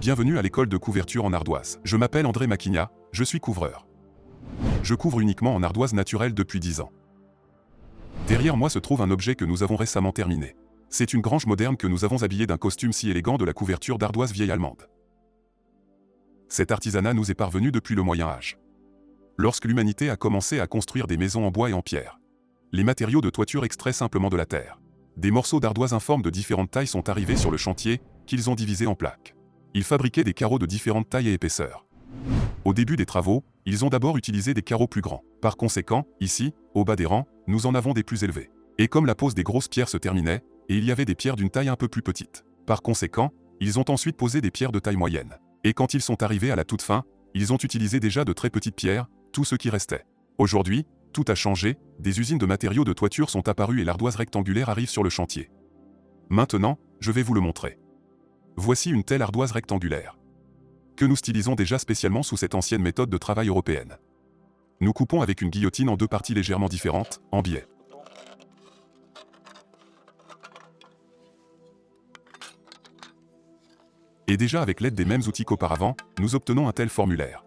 Bienvenue à l'école de couverture en ardoise. Je m'appelle André Maquignat, je suis couvreur. Je couvre uniquement en ardoise naturelle depuis 10 ans. Derrière moi se trouve un objet que nous avons récemment terminé. C'est une grange moderne que nous avons habillée d'un costume si élégant de la couverture d'ardoise vieille allemande. Cet artisanat nous est parvenu depuis le Moyen Âge. Lorsque l'humanité a commencé à construire des maisons en bois et en pierre, les matériaux de toiture extraits simplement de la terre. Des morceaux d'ardoise informes de différentes tailles sont arrivés sur le chantier, qu'ils ont divisés en plaques. Ils fabriquaient des carreaux de différentes tailles et épaisseurs. Au début des travaux, ils ont d'abord utilisé des carreaux plus grands. Par conséquent, ici, au bas des rangs, nous en avons des plus élevés. Et comme la pose des grosses pierres se terminait, et il y avait des pierres d'une taille un peu plus petite. Par conséquent, ils ont ensuite posé des pierres de taille moyenne. Et quand ils sont arrivés à la toute fin, ils ont utilisé déjà de très petites pierres, tout ce qui restait. Aujourd'hui, tout a changé, des usines de matériaux de toiture sont apparues et l'ardoise rectangulaire arrive sur le chantier. Maintenant, je vais vous le montrer. Voici une telle ardoise rectangulaire, que nous stylisons déjà spécialement sous cette ancienne méthode de travail européenne. Nous coupons avec une guillotine en deux parties légèrement différentes, en biais. Et déjà avec l'aide des mêmes outils qu'auparavant, nous obtenons un tel formulaire.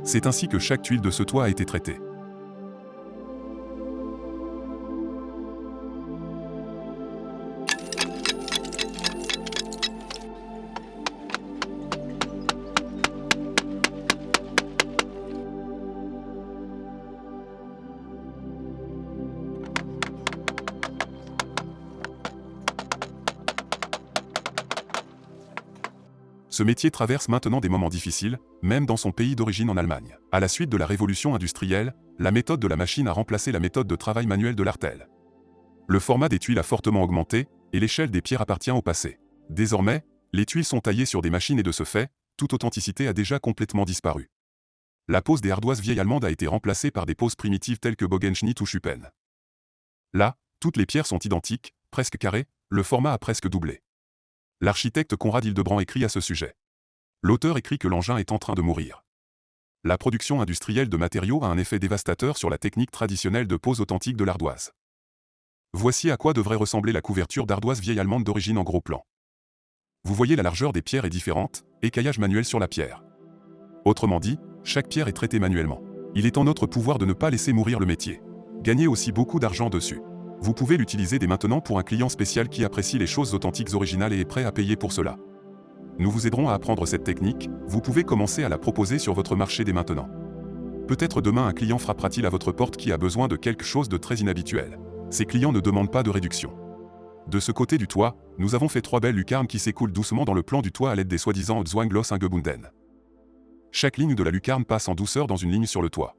C'est ainsi que chaque tuile de ce toit a été traitée. Ce métier traverse maintenant des moments difficiles, même dans son pays d'origine en Allemagne. À la suite de la révolution industrielle, la méthode de la machine a remplacé la méthode de travail manuel de l'artel. Le format des tuiles a fortement augmenté, et l'échelle des pierres appartient au passé. Désormais, les tuiles sont taillées sur des machines et de ce fait, toute authenticité a déjà complètement disparu. La pose des ardoises vieilles allemandes a été remplacée par des poses primitives telles que Bogenschnitt ou Schuppen. Là, toutes les pierres sont identiques, presque carrées, le format a presque doublé. L'architecte Conrad Hildebrand écrit à ce sujet. L'auteur écrit que l'engin est en train de mourir. La production industrielle de matériaux a un effet dévastateur sur la technique traditionnelle de pose authentique de l'ardoise. Voici à quoi devrait ressembler la couverture d'ardoise vieille allemande d'origine en gros plan. Vous voyez, la largeur des pierres est différente, écaillage manuel sur la pierre. Autrement dit, chaque pierre est traitée manuellement. Il est en notre pouvoir de ne pas laisser mourir le métier. Gagnez aussi beaucoup d'argent dessus. Vous pouvez l'utiliser dès maintenant pour un client spécial qui apprécie les choses authentiques originales et est prêt à payer pour cela. Nous vous aiderons à apprendre cette technique, vous pouvez commencer à la proposer sur votre marché dès maintenant. Peut-être demain un client frappera-t-il à votre porte qui a besoin de quelque chose de très inhabituel. Ces clients ne demandent pas de réduction. De ce côté du toit, nous avons fait 3 belles lucarnes qui s'écoulent doucement dans le plan du toit à l'aide des soi-disant Zwanglos eingebunden. Chaque ligne de la lucarne passe en douceur dans une ligne sur le toit.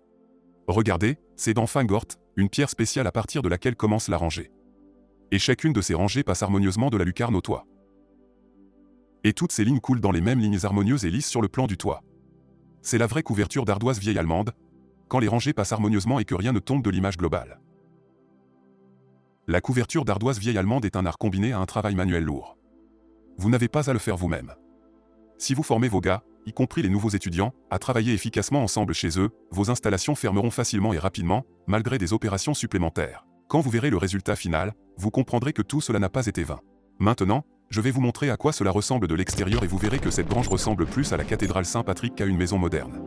Regardez, c'est dans Fingort, une pierre spéciale à partir de laquelle commence la rangée. Et chacune de ces rangées passe harmonieusement de la lucarne au toit. Et toutes ces lignes coulent dans les mêmes lignes harmonieuses et lisses sur le plan du toit. C'est la vraie couverture d'ardoise vieille allemande, quand les rangées passent harmonieusement et que rien ne tombe de l'image globale. La couverture d'ardoise vieille allemande est un art combiné à un travail manuel lourd. Vous n'avez pas à le faire vous-même. Si vous formez vos gars, y compris les nouveaux étudiants, à travailler efficacement ensemble chez eux, vos installations fermeront facilement et rapidement, malgré des opérations supplémentaires. Quand vous verrez le résultat final, vous comprendrez que tout cela n'a pas été vain. Maintenant, je vais vous montrer à quoi cela ressemble de l'extérieur et vous verrez que cette grange ressemble plus à la cathédrale Saint-Patrick qu'à une maison moderne.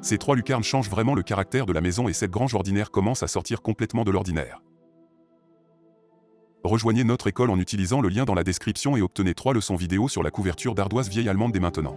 Ces 3 lucarnes changent vraiment le caractère de la maison et cette grange ordinaire commence à sortir complètement de l'ordinaire. Rejoignez notre école en utilisant le lien dans la description et obtenez 3 leçons vidéo sur la couverture d'ardoise vieille allemande dès maintenant.